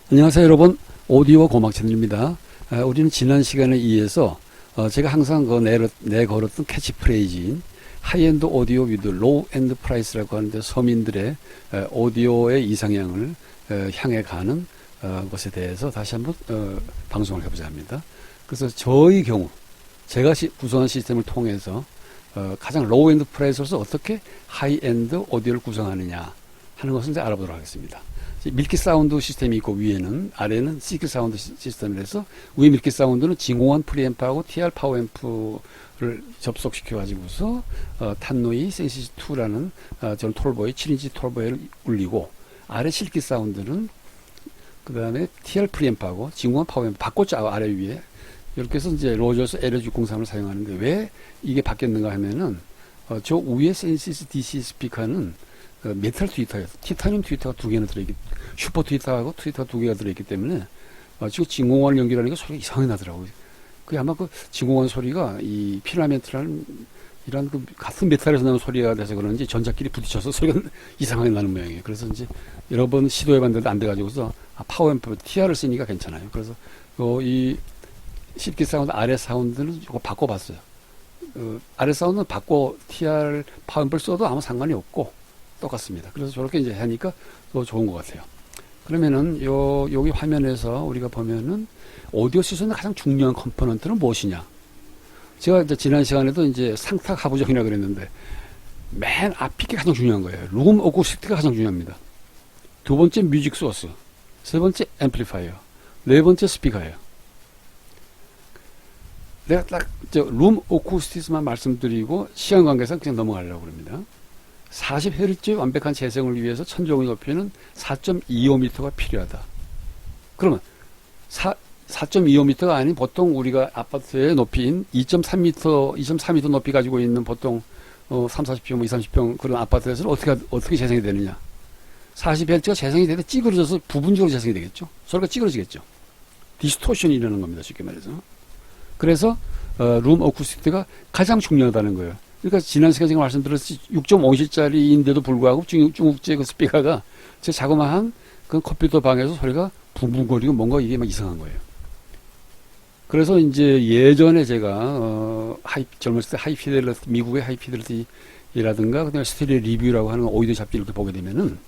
안녕하세요 여러분, 오디오 고막 채널입니다. 우리는 지난 시간에 이어서 제가 항상 내걸었던 캐치프레이즈인 하이엔드 오디오 위드 로우 엔드 프라이스라고 하는데, 서민들의 오디오의 이상향을 향해 가는 것에 대해서 다시 한번 방송을 해보자 합니다. 그래서 저의 경우 제가 구성한 시스템을 통해서 가장 로우 엔드 프라이스로서 어떻게 하이엔드 오디오를 구성하느냐 하는 것을 이제 알아보도록 하겠습니다. 밀키 사운드 시스템이 있고 위에는, 아래는 시크 사운드 시스템이라서, 위에 밀키 사운드는 진공원 프리앰프하고 TR 파워앰프를 접속시켜 가지고서 탄노이 센시티2라는 저는 톨보이 7인치 톨보이를 울리고, 아래 실키 사운드는 그 다음에 TR 프리앰프하고 진공원 파워앰프 바꿨죠. 아래 위에 이렇게 해서 이제 로저스 LG603을 사용하는데, 왜 이게 바뀌었는가 하면은 저 위에 센시티 DC 스피커는 메탈 트위터예요. 티타늄 트위터가 두 개나 들어있기, 슈퍼 트위터하고 트위터가 두 개가 들어있기 때문에 지금 진공원을 연결하니까 소리가 이상하게 나더라고요. 그게 아마 그 진공원 소리가 이 필라멘트라는 이런 그 같은 메탈에서 나는 소리가 돼서 그런지 전자끼리 부딪혀서 소리가 이상하게 나는 모양이에요. 그래서 이제 여러 번 시도해봤는데도 안 돼가지고서 파워앰프 TR을 쓰니까 괜찮아요. 그래서 이 실기 사운드 아래 사운드는 이거 바꿔봤어요. 아래 사운드는 바꿔 TR 파워앰프를 써도 아무 상관이 없고 똑같습니다. 그래서 저렇게 이제 하니까 더 좋은 것 같아요. 그러면은 여기 화면에서 우리가 보면은 오디오 시스템의 가장 중요한 컴포넌트는 무엇이냐? 제가 이제 지난 시간에도 이제 상탁 하부정이라고 그랬는데, 맨 앞이 게 가장 중요한 거예요. 룸 어쿠스틱가 가장 중요합니다. 두 번째 뮤직 소스, 세 번째 앰플리파이어, 네 번째 스피커예요. 내가 딱 룸 어쿠스틱만 말씀드리고 시간 관계상 그냥 넘어가려고 합니다. 40Hz의 완벽한 재생을 위해서 천정의 높이는 4.25m가 필요하다. 그러면 4.25m가 아닌 보통 우리가 아파트의 높이인 2.3m 높이 가지고 있는 보통 30, 40평, 20, 30평 그런 아파트에서는 어떻게 재생이 되느냐? 40Hz가 재생이 되는데 찌그러져서 부분적으로 재생이 되겠죠. 소리가 찌그러지겠죠. 디스토션이 일어나는 겁니다. 쉽게 말해서. 그래서 룸 어쿠스틱가 가장 중요하다는 거예요. 그러니까 지난 시간에 제가 말씀드렸듯이 6.5인치짜리인데도 불구하고 중국제 그 스피커가 제 자그마한 그 컴퓨터 방에서 소리가 붕붕거리고 뭔가 이게 막 이상한 거예요. 그래서 이제 예전에 제가 젊었을 때 하이피델리티, 미국의 하이피델리티라든가 그다음에 스테레오 리뷰라고 하는 오디오 잡지를 이렇게 보게 되면은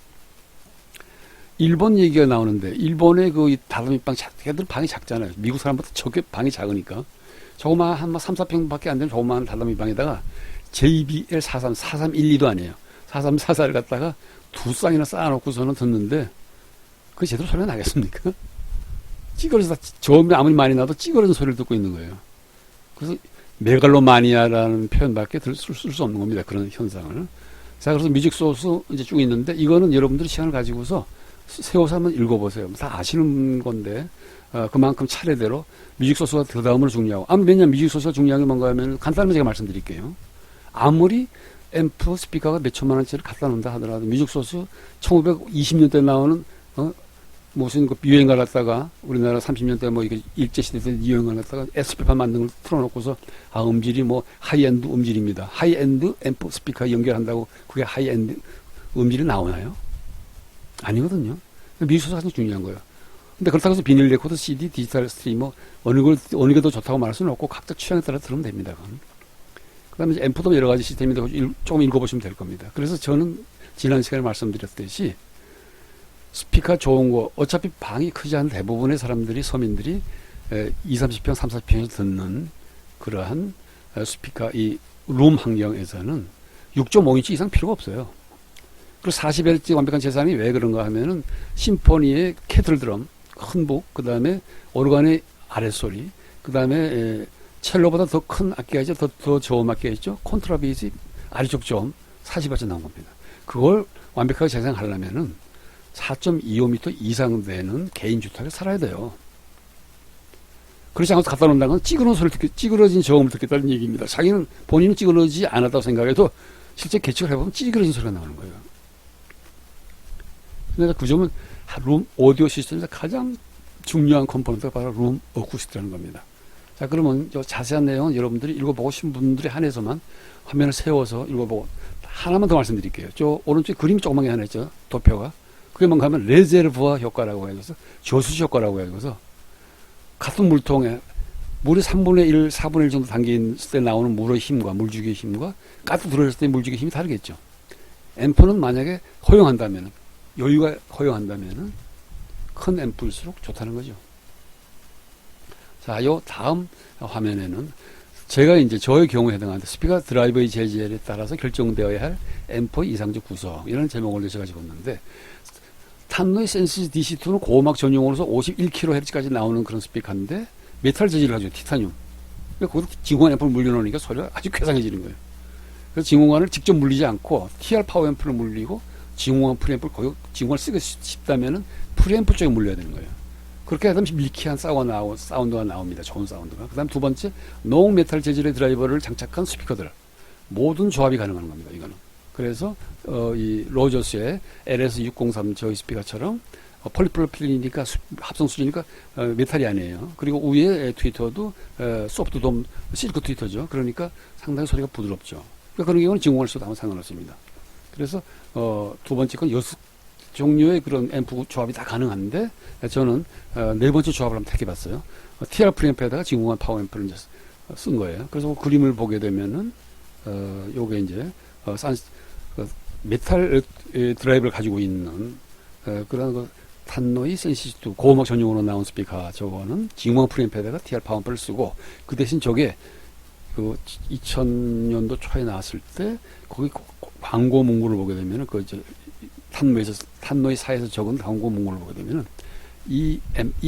일본 얘기가 나오는데, 일본의 그 다다미 방, 걔들 방이 작잖아요. 미국 사람보다 저게 방이 작으니까 조그마한 한 3, 4평밖에 안 되는 조그마한 다다미 방에다가 JBL 4312도 아니에요. 4344를 갖다가 두 쌍이나 쌓아놓고서는 듣는데, 그게 제대로 소리가 나겠습니까? 찌그러져서, 저음이 아무리 많이 나도 찌그러진 소리를 듣고 있는 거예요. 그래서 메갈로마니아라는 표현밖에 쓸 수 없는 겁니다. 그런 현상을. 자, 그래서 뮤직 소스 이제 쭉 있는데, 이거는 여러분들이 시간을 가지고서 세워서 한번 읽어보세요. 다 아시는 건데, 그만큼 차례대로 뮤직 소스가 그 다음으로 중요하고, 왜냐면 뮤직 소스가 중요한 게 뭔가 하면 간단하게 제가 말씀드릴게요. 아무리 앰프 스피커가 몇 천만 원짜리를 갖다 놓는다 하더라도 뮤직 소스 1920년대 나오는 무슨 그 유행을 갖다가 우리나라 30년대 뭐 이게 일제시대 때 유행을 갖다가 SP판 만든 걸 틀어놓고서 음질이 뭐 하이엔드 음질입니다. 하이엔드 앰프 스피커 연결한다고 그게 하이엔드 음질이 나오나요? 아니거든요. 뮤직 소스가 가장 중요한 거예요. 근데 그렇다고 해서 비닐 레코드, CD, 디지털 스트리머 어느 게 더 좋다고 말할 수는 없고 각자 취향에 따라 들으면 됩니다. 그 다음에 앰프도 여러 가지 시스템인데 조금 읽어보시면 될 겁니다. 그래서 저는 지난 시간에 말씀드렸듯이 스피커 좋은 거, 어차피 방이 크지 않은 대부분의 사람들이, 서민들이 20, 30평, 30, 40평에서 듣는 그러한 스피커, 이 룸 환경에서는 6.5인치 이상 필요가 없어요. 그리고 40Hz 완벽한 재생이 왜 그런가 하면은 심포니의 캐틀 드럼, 큰 북, 그 다음에 오르간의 아랫소리, 그 다음에 첼로보다 더 큰 악기가 있죠. 더 저음 악기가 있죠. 콘트라베이스 아래쪽 저음 40Hz 나온 겁니다. 그걸 완벽하게 재생하려면은 4.25m 이상 되는 개인 주택에 살아야 돼요. 그렇지 않아서 갖다 놓는다는 건 찌그러진 저음을 듣겠다는 얘기입니다. 자기는 본인은 찌그러지지 않았다고 생각해도 실제 계측을 해보면 찌그러진 소리가 나오는 거예요. 그래서 그 점은 룸 오디오 시스템에서 가장 중요한 컴포넌트가 바로 룸 어쿠스틱이라는 겁니다. 자, 그러면 자세한 내용은 여러분들이 읽어보고 싶은 분들에 한해서만 화면을 세워서 읽어보고, 하나만 더 말씀드릴게요. 저 오른쪽에 그림이 조그맣게 하나 있죠. 도표가. 그게 뭔가 하면 레제르부아 효과라고 해서 저수지 효과라고 해서 같은 물통에 물이 3분의 1, 4분의 1 정도 담긴 때 나오는 물의 힘과 물주기의 힘과 가득 들어있을 때 물주기의 힘이 다르겠죠. 앰프는 만약에 허용한다면, 여유가 허용한다면 큰 앰프일수록 좋다는 거죠. 자, 요 다음 화면에는 제가 이제 저의 경우에 해당하는 스피커 드라이버의 재질에 따라서 결정되어야 할 앰프의 이상적 구성, 이런 제목을 제가 집었는데, 탄노이 센시스 DC2는 고음악 전용으로서 51kHz까지 나오는 그런 스피커인데 메탈 재질을 가지고 티타늄. 그러니까 거기서 진공관 앰프를 물려놓으니까 소리가 아주 쾌상해지는 거예요. 그래서 진공관을 직접 물리지 않고 TR 파워 앰프를 물리고 진공관 프리앰프를 거기 진공관을 쓰고 싶다면은 프리앰프 쪽에 물려야 되는 거예요. 그렇게 하면 밀키한 사운드가 나옵니다. 좋은 사운드가. 그 다음 두 번째, 농 메탈 재질의 드라이버를 장착한 스피커들. 모든 조합이 가능한 겁니다. 이거는. 그래서 이 로저스의 LS603 저희 스피커처럼 폴리프로필이니까 합성 수준이니까 메탈이 아니에요. 그리고 위에 트위터도 소프트돔 실크 트위터죠. 그러니까 상당히 소리가 부드럽죠. 그러니까 그런 경우는 진공을 써도 아무 상관없습니다. 그래서 두 번째 건 6종류의 그런 앰프 조합이 다 가능한데 저는 네 번째 조합을 한번 택해봤어요. TR 프리앰프에다가 진공관 파워 앰프를 이제 쓴 거예요. 그래서 그 그림을 보게 되면은 요게 이제 메탈 드라이브를 가지고 있는 그런 그 탄노이 센시스2 고음악 전용으로 나온 스피커, 저거는 진공관 프리앰프에다가 TR 파워 앰프를 쓰고, 그 대신 저게 그 2000년도 초에 나왔을 때 거기 광고 문구를 보게 되면은 그 이제 탄노이 사에서 적은 광고 문구를 보게 되면은 이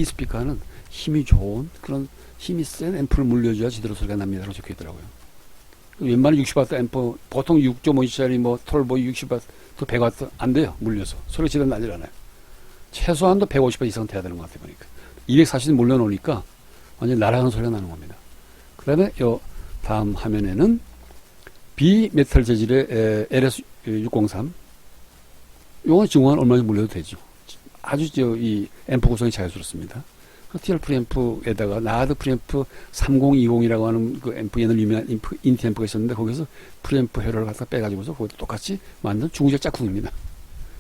스피커는 힘이 좋은 그런 힘이 센 앰프를 물려줘야 제대로 소리가 납니다라고 적혀 있더라고요. 웬만한 60W 앰프, 보통 6.5인치짜리 뭐 톨보 60W, 100W 안 돼요. 물려서. 소리가 제대로 나질 않아요. 최소한도 150W 이상 돼야 되는 것 같아요. 보니까. 240 물려놓으니까 완전히 날아가는 소리가 나는 겁니다. 그 다음에 요 다음 화면에는 비메탈 재질의 LS603. 요건 진공관 얼마나 물려도 되죠. 아주 이 앰프 구성이 자연스럽습니다. TR 프리앰프에다가 나드 프리앰프 3020이라고 하는 그 앰프, 옛날 유명한 인티 앰프가 있었는데 거기서 프리앰프 회로를 갖다 빼가지고서 거기도 똑같이 만든 중국제 짝퉁입니다.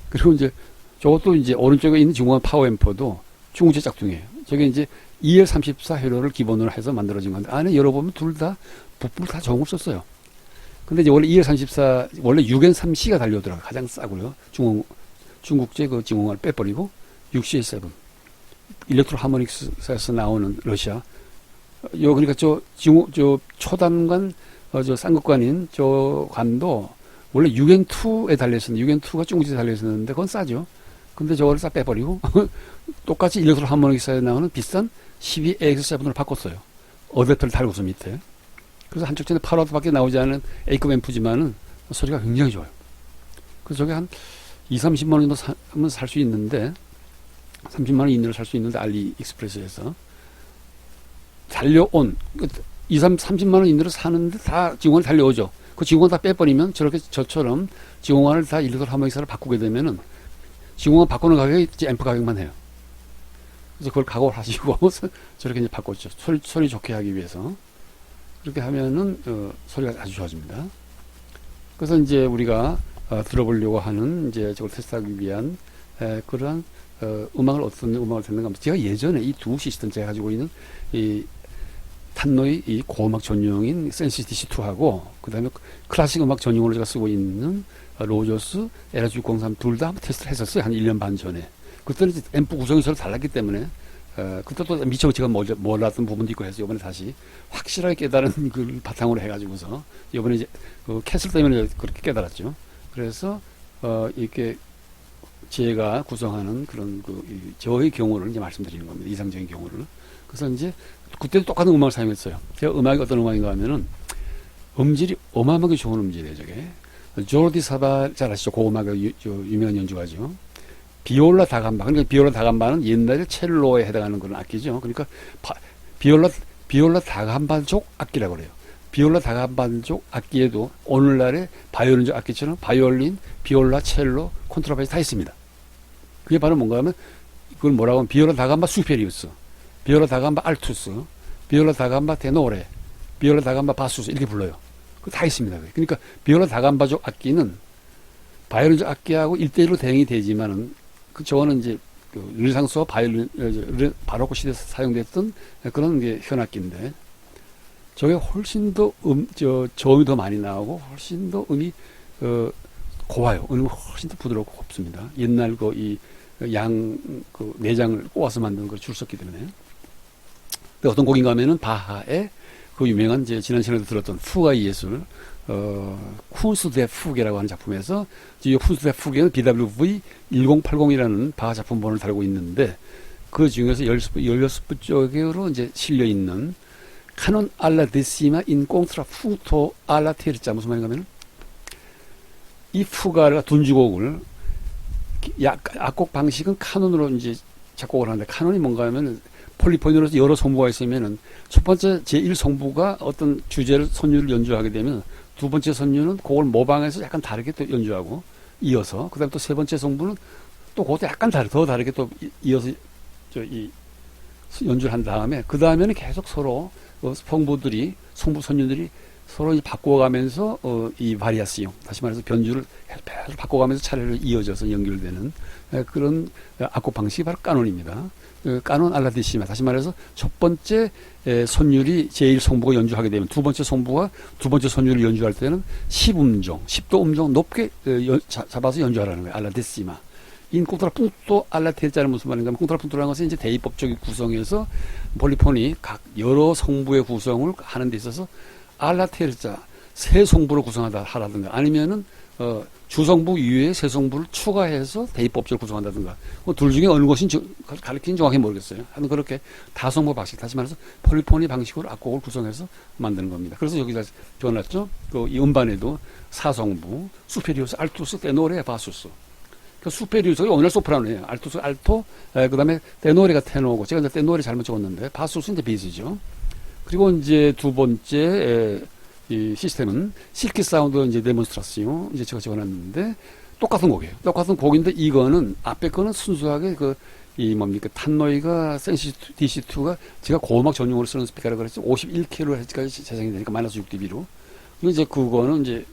그리고 이제 저것도 이제 오른쪽에 있는 진공관 파워 앰프도 중국제 짝퉁이에요. 저게 이제 EL34 회로를 기본으로 해서 만들어진 건데 안에 열어보면 둘 다 부품을 다 적응 썼어요. 근데 이제 원래 EL34 원래 6N3C가 달려오더라고요. 가장 싸고요. 중국제 그 진공관을 빼버리고 6CA7 일렉트로 하모닉스에서 나오는 러시아. 그러니까 저 초단관, 저 쌍극관인 저 관도 원래 6N2에 달려있었는데, 6N2가 중국지에 달려있었는데, 그건 싸죠. 근데 저거를 싹 빼버리고, 똑같이 일렉트로 하모닉스에 나오는 비싼 12AX7으로 바꿨어요. 어댑터를 달고서 밑에. 그래서 한쪽 전에 8W 밖에 나오지 않은 A급 앰프지만은 소리가 굉장히 좋아요. 그래서 저게 한 20-30만원 정도 하면 살 수 있는데, 30만원 이내로 살 수 있는데, 알리익스프레스에서 달려온 30만원 이내로 사는데 다 진공관을 달려오죠. 그 진공관 다 빼버리면 저렇게 저처럼 진공관을 다 일렉트로 하모닉스로 바꾸게 되면은 진공관 바꾸는 가격이 이제 앰프 가격만 해요. 그래서 그걸 각오를 하시고 저렇게 이제 바꿨죠. 소리 좋게 하기 위해서. 그렇게 하면은 소리가 아주 좋아집니다. 그래서 이제 우리가 들어보려고 하는 이제 저걸 테스트하기 위한 그러한 음악을 어떤 음악을 듣는가 하면 제가 예전에 이 두 시스템 제가 가지고 있는 이 탄노이 이 고음악 전용인 센시스 DC2하고 그 다음에 클래식 음악 전용으로 제가 쓰고 있는 로저스 LS603 둘 다 테스트를 했었어요. 한 1년 반 전에. 그때는 이제 앰프 구성이 서로 달랐기 때문에 그때 또 미처 제가 몰랐던 부분도 있고 해서 이번에 다시 확실하게 깨달은 그 바탕으로 해가지고서 이번에 이제 그 캐슬 때문에 그렇게 깨달았죠. 그래서 이렇게 제가 구성하는 그런 저의 경우를 이제 말씀드리는 겁니다. 이상적인 경우를. 그래서 이제 그때도 똑같은 음악을 사용했어요. 제가 음악이 어떤 음악인가 하면은 음질이 어마어마하게 좋은 음질이에요. 저게 조르디 사바 잘 아시죠? 고음악의 유명한 연주가죠. 비올라 다감바. 그러니까 비올라 다감바는 옛날에 첼로에 해당하는 그런 악기죠. 그러니까 비올라 다감바족 악기라고 그래요. 비올라 다감바족 악기에도 오늘날의 바이올린족 악기처럼 바이올린, 비올라, 첼로, 콘트라바스 다 있습니다. 그게 바로 뭔가 하면 그걸 뭐라고 하면 비올라 다감바 수페리우스, 비올라 다감바 알투스, 비올라 다감바 테노레, 비올라 다감바 바수스 이렇게 불러요. 그거 다 있습니다. 그러니까 비올라 다감바족 악기는 바이올린족 악기하고 1대1로 대응이 되지만은 저거는 이제 그 르네상스와 바로크 시대에서 사용됐던 그런 게 현악기인데, 저게 훨씬 더 저음이 더 많이 나오고 훨씬 더 음이 고와요. 음은 훨씬 더 부드럽고 곱습니다. 옛날 그 내장을 꼬아서 만든 걸 줄 썼기 때문에. 근데 어떤 곡인가 하면은 바하의 그 유명한 이제 지난 시간에도 들었던 푸가의 예술, 쿤스트 대 푸게라고 하는 작품에서 이 쿤스트 대 푸게는 BWV 1080이라는 바하 작품본을 달고 있는데, 그 중에서 16부 쪽으로 이제 실려 있는 카논 알라 데시마 인 꽁트라 푸토 알라 테르자, 무슨 말인가 하면 이 푸가가 둔주곡을 악곡 방식은 카논으로 이제 작곡을 하는데, 카논이 뭔가 하면 폴리포니로서 여러 성부가 있으면은 첫 번째 제1성부가 어떤 주제를 선율을 연주하게 되면 두 번째 선율은 그걸 모방해서 약간 다르게 또 연주하고 이어서, 그다음 또 세 번째 성부는 또 그것도 약간 더 다르게 또 이어서 연주를 한 다음에, 그 다음에는 계속 서로 성부 선율들이 서로 바꿔가면서 이 바리아시용, 다시 말해서 변주를 계속 바꿔가면서 차례로 이어져서 연결되는 그런 악곡 방식이 바로 까논입니다. 까논 알라디시마, 다시 말해서 첫 번째 선율이 제1성부가 연주하게 되면 두 번째 성부가 두 번째 선율을 연주할 때는 10음정, 10도 음정 높게 잡아서 연주하라는 거예요. 알라디시마. 인 콘트라푼토 알라테르자는 무슨 말인가 하면, 콘트라푼토라는 것은 이제 대입법적인 구성에서 폴리폰이 각 여러 성부의 구성을 하는 데 있어서 알라테르자 세 성부를 구성하다 하라든가, 아니면은 주성부 이외에 세 성부를 추가해서 대입법적으로 구성한다든가, 둘 중에 어느 것인지 가르치긴 정확히 모르겠어요. 하여튼 그렇게 다성부 방식, 다시 말해서 폴리포니 방식으로 악곡을 구성해서 만드는 겁니다. 그래서 여기다 적어놨죠. 이 음반에도 사성부, 수페리우스, 알투스, 테노레, 바수스. 그 수페리우스가 오늘 소프라노예요. 알투스, 알토, 그 다음에 테노레가 테노고, 제가 이제 테노레 잘못 적었는데, 바수스 이제 베이스죠. 그리고 이제 두 번째 이 시스템은 실키 사운드 이제 데몬스트라시오, 이제 제가 적어놨는데 똑같은 곡이에요. 똑같은 곡인데, 이거는 앞에 거는 순수하게 탄노이가 센시 DC2가 제가 고음악 전용으로 쓰는 스피커라 그랬죠. 51kHz까지 재생이 되니까 마이너스 6dB로. 그리고 이제 그거는 이제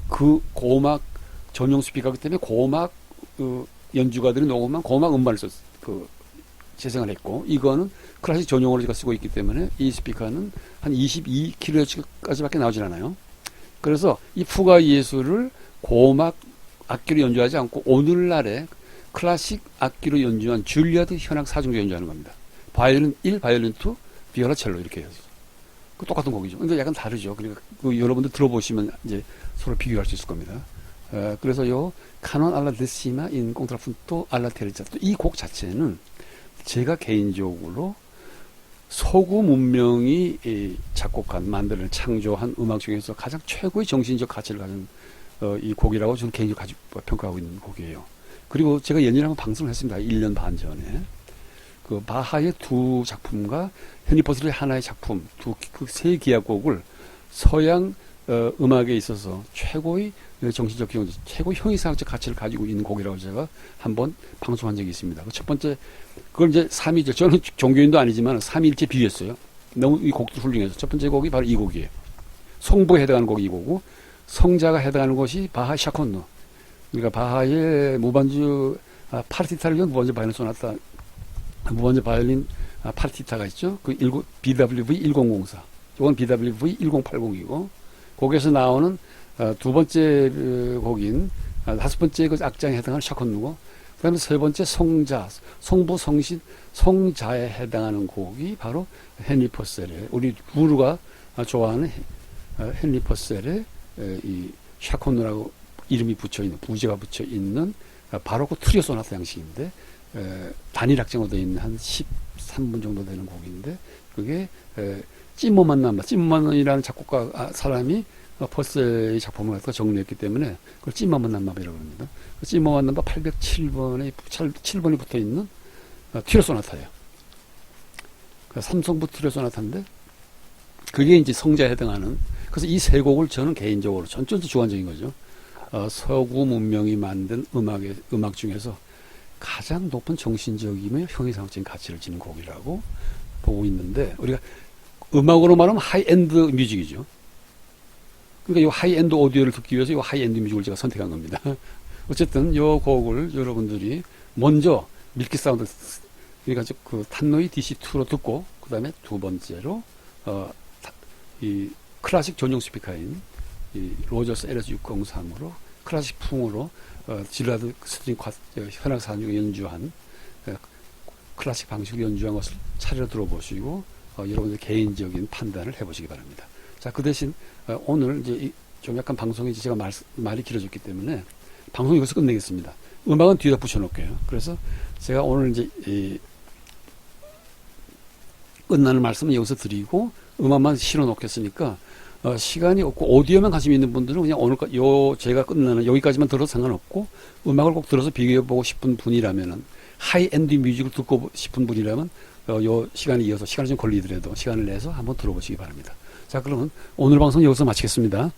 그 고음악 전용 스피커이기 때문에 고음악 연주가들이 녹음한 고음악 음반을 재생을 했고, 이거는 클래식 전용으로 제가 쓰고 있기 때문에 이 스피커는 한 22kHz까지밖에 나오질 않아요. 그래서 이 푸가 예술을 고음악 악기로 연주하지 않고 오늘날의 클래식 악기로 연주한 줄리아드 현악 사중조 연주하는 겁니다. 바이올린 1, 바이올린 2, 비올라 첼로 이렇게 해서. 똑같은 곡이죠. 근데 약간 다르죠. 그러니까 여러분들 들어보시면 이제 서로 비교할 수 있을 겁니다. 그래서 요 카논 알라 데시마 인 콘트라푼토 알라 테르자, 이 곡 자체는 제가 개인적으로 서구 문명이 작곡한, 만드는, 창조한 음악 중에서 가장 최고의 정신적 가치를 가진 이 곡이라고 저는 개인적으로 평가하고 있는 곡이에요. 그리고 제가 예전에 한번 방송을 했습니다. 1년 반 전에. 그 바하의 두 작품과 헨리 퍼슬의 하나의 작품, 그 세 기악곡을 서양 음악에 있어서 최고의 정신적 기용, 최고의 형이상학적 가치를 가지고 있는 곡이라고 제가 한번 방송한 적이 있습니다. 첫 번째, 그걸 이제 삼위절, 저는 종교인도 아니지만 삼위일체 비유했어요. 너무 이 곡도 훌륭해서. 첫 번째 곡이 바로 이 곡이에요. 성부에 해당하는 곡이 이거고, 성자가 해당하는 것이 바하 샤콘노. 그러니까 바하의 무반주 파르티타를 위한 무반주 바이올린 소나타, 무반주 바이올린 파르티타가 있죠. 그 BWV 1004. 이건 BWV 1080이고, 곡에서 나오는 두 번째 곡인 다섯 번째 그 악장에 해당하는 샤콘누고, 그 다음에 세 번째 성자, 성부, 성신, 성자에 해당하는 곡이 바로 헨리 퍼셀의, 우리 부르가 좋아하는 헨리 퍼셀의 이 샤콘누라고 이름이 붙여있는, 부제가 붙여있는 바로크 트리오 소나타 양식인데, 단일 악장으로 되어 있는 한 13분 정도 되는 곡인데, 그게 찐모만남바, 작곡가 사람이 퍼셀의 작품을 갖다 정리했기 때문에 그걸 찐모만남바이라고 합니다. 찐모만남바 807번이 붙어 있는 트리오 소나타예요. 삼성부 트리오 소나타인데, 그게 이제 성자에 해당하는, 그래서 이 세 곡을 저는 개인적으로 전적으로 주관적인 거죠. 서구 문명이 만든 음악 중에서 가장 높은 정신적이며 형이상학적인 가치를 지닌 곡이라고 보고 있는데, 우리가 음악으로 말하면 하이엔드 뮤직이죠. 그러니까 이 하이엔드 오디오를 듣기 위해서 이 하이엔드 뮤직을 제가 선택한 겁니다. 어쨌든 이 곡을 여러분들이 먼저 밀키 사운드, 그러니까 그 탄노이 DC2로 듣고, 그 다음에 두 번째로, 이 클래식 전용 스피커인 이 로저스 LS603으로 클래식 풍으로 질라드 스트링 현악 사중에 연주한 클래식 방식으로 연주한 것을 차례로 들어보시고 여러분들 개인적인 판단을 해보시기 바랍니다. 자, 그 대신 오늘 이제 좀 약간 방송이 제가 말이 길어졌기 때문에 방송 여기서 끝내겠습니다. 음악은 뒤에다 붙여놓을게요. 그래서 제가 오늘 이제 끝나는 말씀은 여기서 드리고 음악만 실어 놓겠으니까 시간이 없고 오디오만 관심 있는 분들은 그냥 오늘 제가 끝나는 여기까지만 들어도 상관없고 음악을 꼭 들어서 비교해보고 싶은 분이라면은 하이엔드 뮤직을 듣고 싶은 분이라면 요 시간이 이어서 시간이 좀 걸리더라도 시간을 내서 한번 들어보시기 바랍니다. 자, 그러면 오늘 방송 여기서 마치겠습니다.